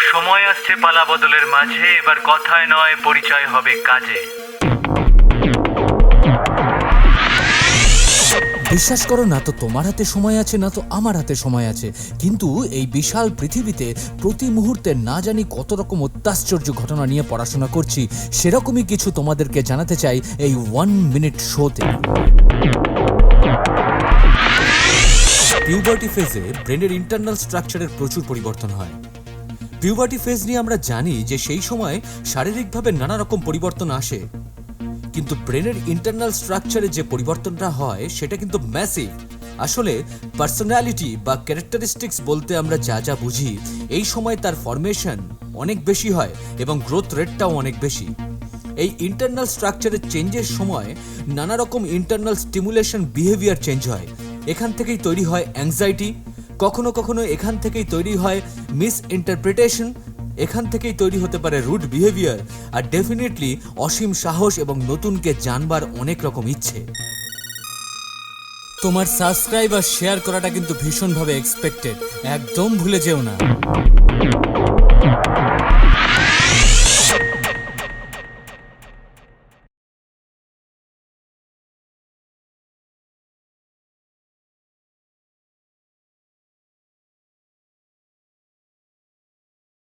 সময় আসছে পালা বদলের মাঝে, এবার কথায় নয় পরিচয় হবে কাজে। বিশ্বাস করো না তো তোমার হাতে সময় আছে, না তো আমার হাতে সময় আছে, কিন্তু এই বিশাল পৃথিবীতে প্রতি মুহূর্তে না জানি কত রকম অত্যাশ্চর্য ঘটনা নিয়ে পড়াশোনা করছি। সেরকমই কিছু তোমাদেরকে জানাতে চাই এই 1 মিনিট শোতে। পিউবার্টি ফেজে ব্রেনের ইন্টারনাল স্ট্রাকচারের প্রচুর পরিবর্তন হয়। পিউবার্টি ফেজ নিয়ে আমরা জানি যে সেই সময় শারীরিকভাবে নানা রকম পরিবর্তন আসে, কিন্তু ব্রেনের ইন্টারনাল স্ট্রাকচারে যে পরিবর্তনটা হয় সেটা কিন্তু ম্যাসিভ। আসলে পার্সোনালিটি বা ক্যারেক্টারিস্টিক্স বলতে আমরা যা যা বুঝি, এই সময় তার ফরমেশন অনেক বেশি হয় এবং গ্রোথ রেটটাও অনেক বেশি। এই ইন্টারনাল স্ট্রাকচারের চেঞ্জের সময় নানা রকম ইন্টারনাল স্টিমুলেশন বিহেভিয়ার চেঞ্জ হয়। এখান থেকেই তৈরি হয় অ্যাংজাইটি, কখনো কখনো এখান থেকেই তৈরি হয় মিস ইন্টারপ্রিটেশন, এখান থেকেই তৈরি হতে পারে রুড বিহেভিয়ার, আর ডেফিনেটলি অসীম সাহস এবং নতুনকে জানবার অনেক রকম ইচ্ছে। তোমার সাবস্ক্রাইব আর শেয়ার করাটা কিন্তু ভীষণভাবে এক্সপেক্টেড, একদম ভুলে যেও না।